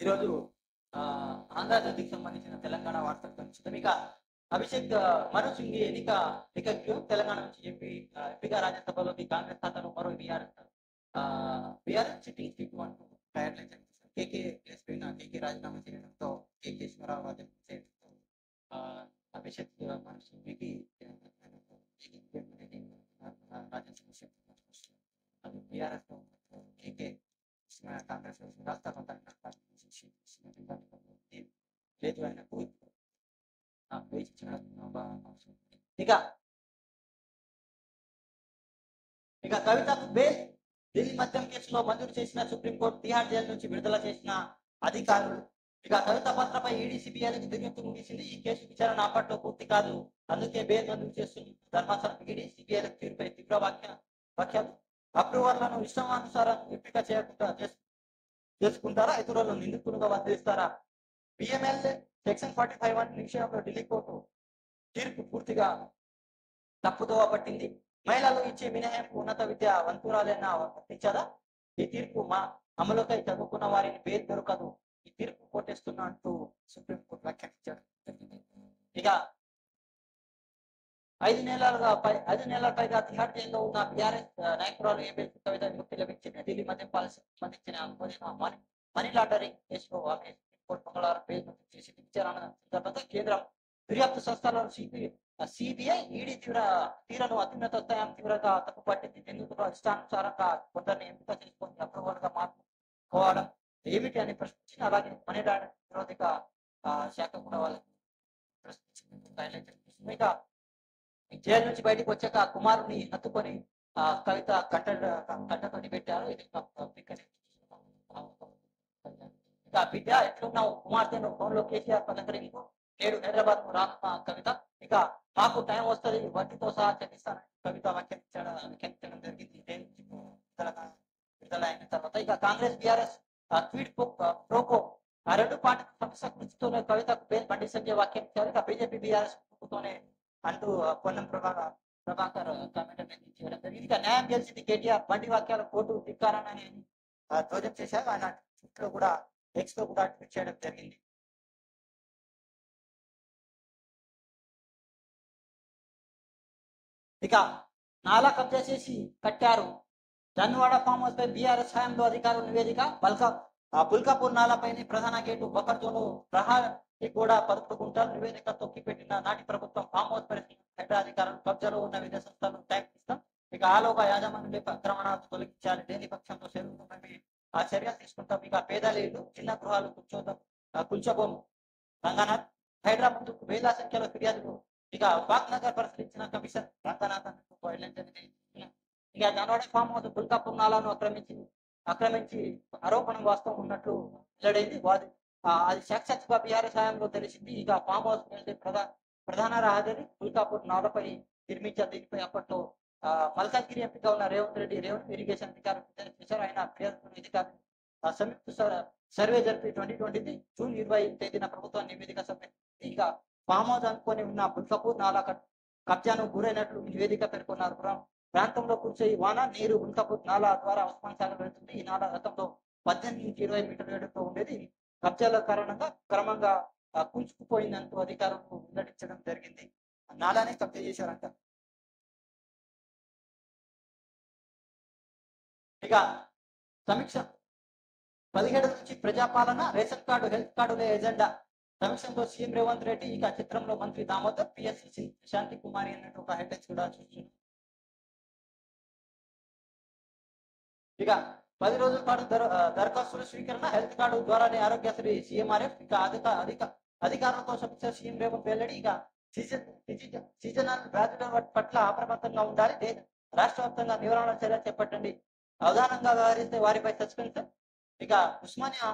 ఈరోజు ఆంధ్ర జ్యోతికి సంబంధించిన తెలంగాణ వార్తలు చూద్దాం. ఇక అభిషేక్ మను సింగ్ ఎన్నికకు తెలంగాణ నుంచి ఎంపీగా రాజ్యసభలోకి కాంగ్రెస్ ఖాతాలో మరో బీఆర్ఎస్ సిట్టింగ్ సీట్ అంటూ గైడ్లైన్స్ అనిపిస్తుంది. కేకే పైన కేకే రాజీనామా చేయడంతో కేకేశ్వరరావు రాజీనామా చేయడంతో అభిషేక్ మను సింగ్కి రాజ్యసభ సీట్ అది బీఆర్ఎస్ కేకే కాంగ్రెస్ రాష్ట్ర లేదు ఆయనకు ఇక ఇక కవితకు బెయిల్ ఢిల్లీ మద్యం కేసులో మంజూరు చేసిన సుప్రీంకోర్టు తిహార్ జైలు నుంచి విడుదల చేసిన అధికారులు. ఇక కవిత పత్రపై ఈడీ సిబిఐలకు దర్యాప్తు ముగిసింది. ఈ కేసు విచారణ అప్పట్లో పూర్తి కాదు, అందుకే బెయిల్ మంజూరు చేస్తుంది ధర్మాసనం. ఈడీ సిబిఐలకు తీరుపై తీవ్ర వ్యాఖ్యలు. అప్రూవర్లను ఇష్టానుసారం ఎంపిక చేయకుండా చేసుకుంటారా, ఇతరులను నిందితులుగా వదిలిస్తారా? పిఎంఎల్ఏ సెక్షన్ 45 విషయంలో ఢిల్లీ కోర్టు తీర్పు పూర్తిగా తప్పుదోవ పట్టింది. మహిళలు ఇచ్చే మినహాయింపు ఉన్నత విద్య వంతురాలైనా వర్తించదా? ఈ తీర్పు మా అమలుకై చదువుకున్న వారిని బెయిల్ దొరకదు, ఈ తీర్పు కోటేస్తున్నా అంటూ సుప్రీంకోర్టు వ్యాఖ్యానించారు. ఇక 5 నెలల పైగా తిహార్ జైల్లో ఉన్న బీఆర్ఎస్ నాయకురాలు ఏబీఎస్ కవిత విముక్తి లభించింది. ఢిల్లీ మద్యం పాలసీకి సంబంధించిన మనీ లాండరింగ్ కేసులో ఆమె సుప్రీంకోర్టు మంగళవారం బెయిల్ మంజూరు చేసింది. విచారణ సందర్భంగా కేంద్రం దర్యాప్తు సంస్థలను సిబిఐ ఈడీ తీరును అత్యున్నత స్థాయి తీవ్రంగా తప్పుపట్టింది. నిందితులు ఇష్టానుసారంగా కొందరిని ఎంపిక చేసుకొని అప్రూవల్ గా మార్చుకోవడం ఏమిటి అని ప్రశ్నించింది. అలాగే మనీ లాండరింగ్ నిరోధక శాఖ కూడా వాళ్ళని ప్రశ్నించింది. ఇక జైలు నుంచి బయటకు వచ్చాక కుమారుని హత్తుకొని కవిత కట్టతోని పెట్టారు. ఇది బిడ్డ ఎట్లున్నావు కుమార్తెను ఫోన్ లో కేసీఆర్ పలకరింపు. నేడు హైదరాబాద్ కు రానున్న కవిత. ఇక మాకు టైం వస్తుంది, వడ్డీతో సహా చెల్లిస్తానని కవిత వ్యాఖ్యానించడం జరిగింది. విడుదల అయిన తర్వాత ఇక కాంగ్రెస్ బీఆర్ఎస్ ట్వీట్ ప్రోకో ఆ రెండు పార్టీ సమస్య కృషితోనే కవితకు బెయిల్ బండి సంజయ్ వ్యాఖ్యానించారు. ఇక బీజేపీ బీఆర్ఎస్ తోనే అంటూ పొన్నం ప్రభాకర్ కామెంట్ చేయడం జరిగింది. ఇక న్యాయం గెలిచింది కేటీఆర్ బండి వాక్యాల కోర్టు ధిక్కారని ధ్వజం చేశారు. ఆయన ట్విట్ లో కూడా ఎక్స్ లో కూడా ట్వీట్ చేయడం జరిగింది. ఇక నాలా కబ్జా చేసి కట్టారు జన్వాడ ఫామ్ హౌస్ పై బీఆర్ఎస్ హయాంలో అధికారుల నివేదిక. బుల్కాపూర్ నాలాపైనే ప్రధాన గేటు బఫర్జోను ప్రహారీ కూడా 11 గుంటలు నివేదిక తొక్కిపెట్టిన నాటి ప్రభుత్వం ఫామ్ హౌస్ పరిస్థితి అధికారులు కబ్జాలో ఉన్న వివిధ సంస్థలను ట్యాగ్ ఇస్తాం. ఇక ఆలోగా యాజమాన్యులే ఆక్రమణకు తొలగించాలి, దేని పక్షంతో ఆ చర్యలు తీసుకుంటాం. ఇక పేదల ఇల్లు చిన్న గృహాలు కూల్చబోము. రంగనాథ్ హైదరాబాద్ వేల సంఖ్యలో ఫిర్యాదులు. ఇక బాగ్ నగర్ పరిశీలించిన కమిషన్ రంగనాథ్ ఇక జనవాడ ఫామ్ హౌస్ బుల్కాపూర్ నాలాను ఆక్రమించి ఆరోపణ వాస్తవం ఉన్నట్లు వెల్లడైంది. అది సాక్షాత్గా బీఆర్ఎస్ హయాంలో తెలిసింది. ఇక ఫామ్ హౌస్ ప్రధాన రహదారి బుల్కాపూర్ నాలపై నిర్మించారు. దీనిపై అప్పట్లో మల్కాజ్గిరి ఎంపీగా ఉన్న రేవంత్ రెడ్డి రెవెన్యూ ఇరిగేషన్ అధికారులు చేశారు. ఆయన అధికారులు సంయుక్త సర్వే జరిపి 2020 జూన్ 20 తేదీన ప్రభుత్వం నివేదిక సమర్పించింది. ఇక ఫామ్ హౌస్ అనుకుని ఉన్న బుల్కాపూర్ నాలా కబ్జాను గురైనట్లు నివేదిక పేర్కొన్నారు. ప్రాంతంలో కురిసే వాన నీరు బుల్కాపూర్ నాలా ద్వారా ఉస్మాన్ సాగర్ వెళ్తుంది. ఈ నాలా గతంలో 18 నుంచి 20 మీటర్ల ఎడుతో ఉండేది. కబ్జాల కారణంగా క్రమంగా కుంచుకుపోయిందంటూ అధికారులు వెల్లడించడం జరిగింది. నాలానే కబ్జా చేశారంట. ఇక సమీక్ష 17 నుంచి ప్రజాపాలన రేషన్ కార్డు హెల్త్ కార్డులే ఎజెండా. సమీక్షలో సీఎం రేవంత్ రెడ్డి. ఇక చిత్రంలో మంత్రి దామోదర్ పిఎస్సి శాంతి కుమారి అన్నట్టు ఒక హెడ్లైన్స్ కూడా చూస్తున్నాం. ఇక 10 రోజుల పాటు దరఖాస్తుల స్వీకరణ హెల్త్ కార్డు ద్వారానే ఆరోగ్యశ్రీ సీఎంఆర్ఎఫ్. ఇక అధికారులతో సమీక్ష సీఎం రేవంత్ వెల్లడి. ఇక సీజనల్ వ్యాధుల పట్ల అప్రమత్తంగా ఉండాలి, రాష్ట్ర వ్యాప్తంగా నివారణ చర్యలు చేపట్టండి, అవధానంగా వ్యవహరిస్తే వారిపై సస్పెన్షన్. ఇక ఉస్మానియా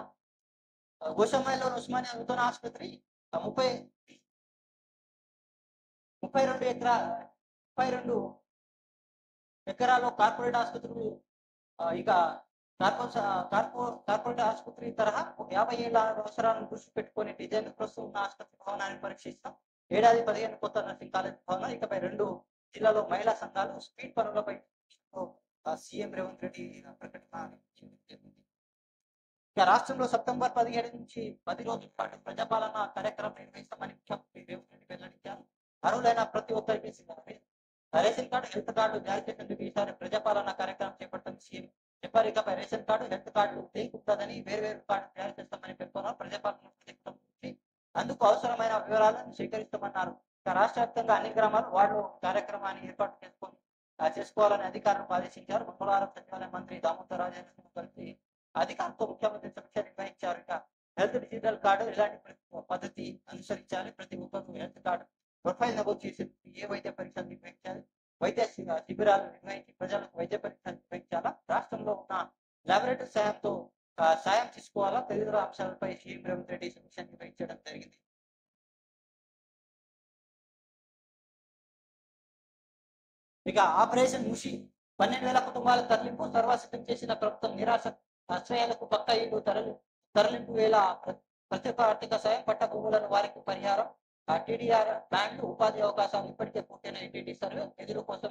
గోషామాయిలో ఉస్మానియా నూతన ఆసుపత్రి 32 ఎకరాల్లో కార్పొరేట్ ఆసుపత్రులు. ఇక కార్పొరేట్ ఆసుపత్రి తరహా 50 ఏళ్ల అవసరాలను దృష్టి పెట్టుకుని డిజైన్ ప్రస్తుతం ఉన్న ఆసుపత్రి భవనాన్ని పరీక్షిస్తాం. ఏడాది 15 కొత్త నర్సింగ్ కాలేజ్ భవనాలు. ఇకపై 2 జిల్లాలో మహిళా సంఘాలు స్పీడ్ పనులపై సీఎం రేవంత్ రెడ్డి ప్రకటన. ఇక రాష్ట్రంలో సెప్టెంబర్ 17 నుంచి 10 రోజుల పాటు ప్రజాపాలన కార్యక్రమం నిర్వహిస్తామని ముఖ్యమంత్రి రేవంత్ రెడ్డి వెల్లడించారు. అర్హులైన ప్రతి ఒక్కరికి రేషన్ కార్డు, హెల్త్ కార్డు జారీ చేసేందుకు ఈసారి ప్రజాపాలన కార్యక్రమం చేపట్టింది సీఎం చెప్పారు. ఇకపై రేషన్ కార్డు, హెల్త్ కార్డు తేలికుంటుందని వేర్వేరు కార్డు జారీ చేస్తామని పేర్కొన్నారు. ప్రజాపాలన ప్రాజెక్టు నుంచి అందుకు అవసరమైన వివరాలను స్వీకరిస్తామన్నారు. ఇక రాష్ట్ర వ్యాప్తంగా అన్ని గ్రామాలు వార్డులో కార్యక్రమాన్ని ఏర్పాటు చేసుకోవాలని అధికారులను ఆదేశించారు. మంగళవారం సచివాలయ మంత్రి దామోదర్ రాజేంద్ర కలిసి అధికారులతో ముఖ్యమంత్రి సమీక్ష నిర్వహించారు. ఇక హెల్త్ డిజిటల్ కార్డు ఇలాంటి పద్ధతి అనుసరించాలి. ప్రతి ఒక్కరు హెల్త్ కార్డు ప్రొఫైల్ నమోదు చేసి ఏ వైద్య పరీక్షలు నిర్వహించాలి, వైద్య శిబిరాలు నిర్వహించి ప్రజలకు వైద్య పరీక్షలు నిర్వహించాలా, రాష్ట్రంలో ఉన్న లాబొరేటరీ సాయం తీసుకోవాలా తదితర అంశాలపై సీఎం రేవంత్ రెడ్డి సమీక్ష నిర్వహించడం జరిగింది. ఇక ఆపరేషన్ ముషి 12,000 కుటుంబాల తరలింపు సర్వసిద్ధం చేసిన ప్రభుత్వం నిరాశ ఆశ్రయాలకు పక్క ఇల్లు తరలింపు వేల ప్రత్యేక ఆర్థిక సాయం, పట్ట భూములను వారికి పరిహారం, టీడీఆర్ బ్యాంకులు ఉపాధి అవకాశాలు ఇప్పటికే పూర్తయిన ఇంటింటి సర్వే నిధుల కోసం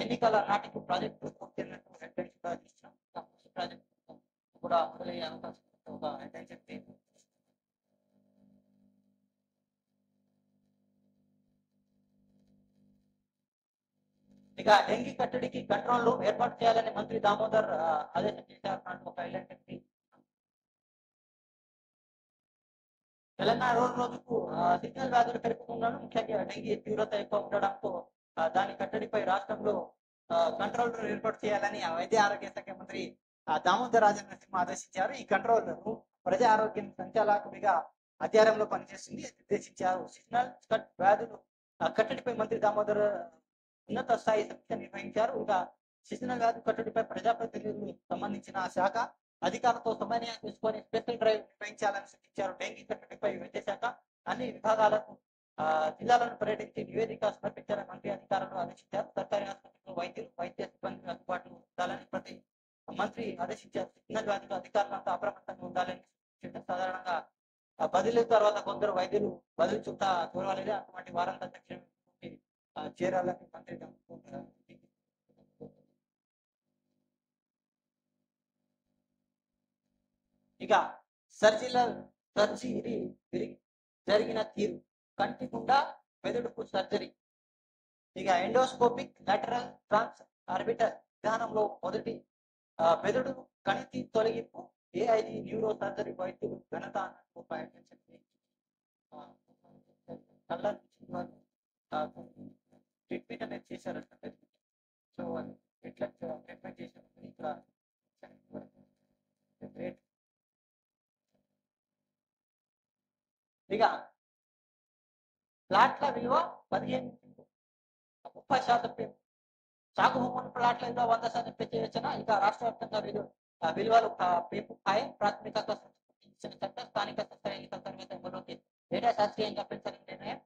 ఎన్నికల నాటికి ప్రాజెక్టు పూర్తయినట్టు హెడ్లైన్స్ కూడా చూస్తున్నాం. ప్రాజెక్టు కూడా మొదలయ్యే అవకాశం ఒక హెడ్లైన్స్ చెప్తే ఇక డెంగీ కట్టడికి కంట్రోల్ రూమ్ ఏర్పాటు చేయాలని మంత్రి దామోదర్ ఆదేశం చేశారు. ఒక హైలైట్ ఎంపీ తెలంగాణ రోజుకు సిగ్నల్ వ్యాధులు పెరుగుతున్నాను. ముఖ్యంగా డెంగీ తీవ్రత ఎక్కువ ఉండడంతో దాని కట్టడిపై రాష్ట్రంలో కంట్రోల్ రూమ్ ఏర్పాటు చేయాలని వైద్య ఆరోగ్య శాఖ మంత్రి దామోదర్ రాజనరసింహ ఆదేశించారు. ఈ కంట్రోల్ రూమ్ ప్రజా ఆరోగ్య సంచాలకుడిగా అధ్యాయంలో పనిచేస్తుంది నిర్దేశించారు. సిగ్నల్ వ్యాధులు కట్టడిపై మంత్రి దామోదర్ ఉన్నత స్థాయి సమీక్ష నిర్వహించారు. ఇంకా సీజనల్ వ్యాధి కట్టడిపై ప్రజాప్రతినిధులు సంబంధించిన శాఖ అధికారులతో సమన్వయం తీసుకొని స్పెషల్ డ్రైవ్ నిర్వహించాలని సూచించారు. డెంగీ కట్టడిపై విద్యాశాఖ అన్ని విభాగాలకు జిల్లాలను పర్యటించి నివేదిక సమర్పించాలని మంత్రి అధికారులను ఆదేశించారు. సర్కారీ ఆసుపత్రులు వైద్యులు వైద్య సిబ్బంది అందుబాటులో ఉండాలని ప్రతి మంత్రి ఆదేశించారు. సిగ్నల్ వ్యాధులు అధికారులంతా అప్రమత్తంగా ఉండాలని సాధారణంగా బదిలీ తర్వాత కొందరు వైద్యులు బదిలీ చుట్టా చూడాలని అటువంటి వారంతా తక్షణం చేరాలని మంత్రి ఇక సర్జరీ జరిగిన తీరు కంటి గుండా మెదడుకు సర్జరీ. ఇక ఎండోస్కోపిక్ లాటరల్ ట్రాన్స్ ఆర్బిటర్ విధానంలో మొదటి మెదడు కణితి తొలగింపు ఏఐడి న్యూరో సర్జరీ వైద్యులు ఘనత అన్నట్టు ట్రీట్మెంట్ అనేది చేశారంటే సో వాళ్ళు ఎట్లా ట్రీట్మెంట్ చేశారు ఇక్కడ ఇక ప్లాట్ల విలువ 15-30% సాగు భూముల ప్లాట్ల విలువ 100% పెంచవచ్చున. ఇక రాష్ట్ర వ్యాప్తంగా విలువలు పెంపు ఖాయం. ప్రాథమిక చట్టం స్థానిక సంస్థల ఎన్నికల తర్వాత అమలులోకి డేటా శాస్త్రీయంగా పెంచాలని నిర్ణయం.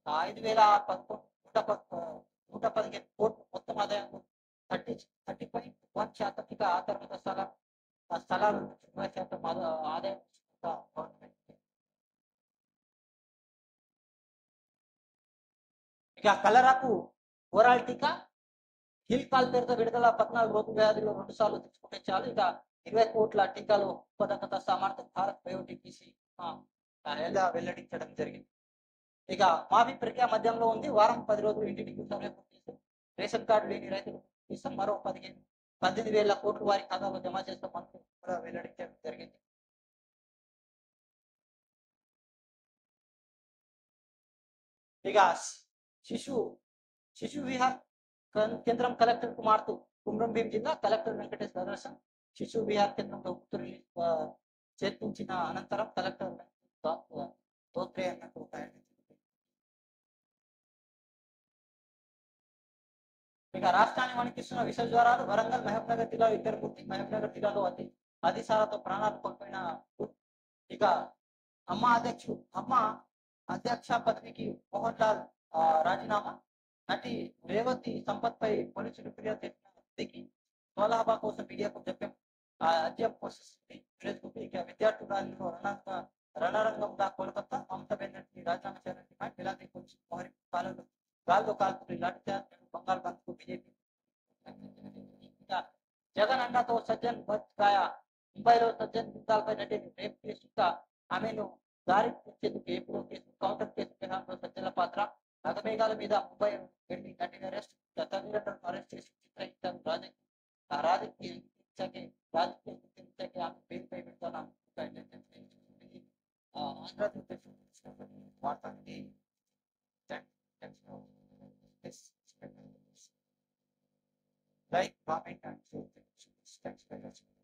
5,115 కోట్లు మొత్తం ఆదాయం 30.1%. ఇక ఆ తర్వాత స్థలాలు 20% ఆదాయం గవర్నమెంట్. ఇక కలరాకు ఓరాల్ టీకా హిల్ కాల్ పేరుతో విడుదల 14 రోజుల వ్యాధిలో 2 సార్లు తెచ్చుకుంటే చాలు. ఇక 20 కోట్ల టీకాలు ఉత్పాదకత సామర్థ్యం భారత్ బయోటెక్ వెల్లడించడం జరిగింది. ఇక మాఫీ ప్రక్రియ మధ్యంలో ఉంది. వారం 10 రోజులు ఇంటింటికి సర్వే పూర్తి చేసి రేషన్ కార్డు లేని రైతులు ఇస్తాం. మరో 18,000 కోట్లు వారి ఖాతాలో జమ చేస్తామని కూడా వెల్లడించడం జరిగింది. ఇక శిశు విహార్ కేంద్రం కలెక్టర్ కుమార్తె కుమ్రంభీం జిల్లా కలెక్టర్ వెంకటేష్ దర్శనం శిశు విహార్ కేంద్రంలో ఉత్తర్వులు చేర్పించిన అనంతరం కలెక్టర్ దోత్రే అన్నట్టు ఇక రాష్ట్రాన్ని వణికిస్తున్న విష జ్వరాలు. వరంగల్ మహబూబ్నగర్ జిల్లాలో 2 మృతి. మహబూబ్నగర్ జిల్లాలో అతిసారతో ప్రాణాలు కోల్పోయిన. ఇక అమ్మ అధ్యక్ష పదవికి మోహన్ లాల్ రాజీనామా. నటి రేవతి సంపత్ పై పోలీసులు ఫిర్యాదు చేసిన వ్యక్తికి స్వలాభ కోసం మీడియాకు చెప్పాం. విద్యార్థులలో రణరంగంగా కోల్కతా మమతా బెనర్జీ రాజీనామా చేయాలని డిమాండ్. ఇలాంటి పోలీసులు మోహరి గాల్లో కాల్పులు లాఠీచార్జ్ బంగాల్ బంద్ కు బీజేపీ జగన్ అన్నతో సజ్జన్ బతికాయ. ముంబైలో సజ్జన్ జిందాల్పై నటిని రేప్ కేసు ఇంకా ఆమెను దారి తెచ్చేందుకు ఏపీలో కేసు కౌంటర్ కేసు వ్యవహారంలో సజ్జల పాత్ర. నగమేఘాల మీద ముంబై వెళ్లి నటిని తల్లిదండ్రులను అరెస్ట్ చేసి చిత్రహింసాను రాజకీయ రాజకీయ ఆమె పేరుపై విడుదల ఆంధ్రప్రదేశ్ వార్తని like, comment, and share. Thanks for watching.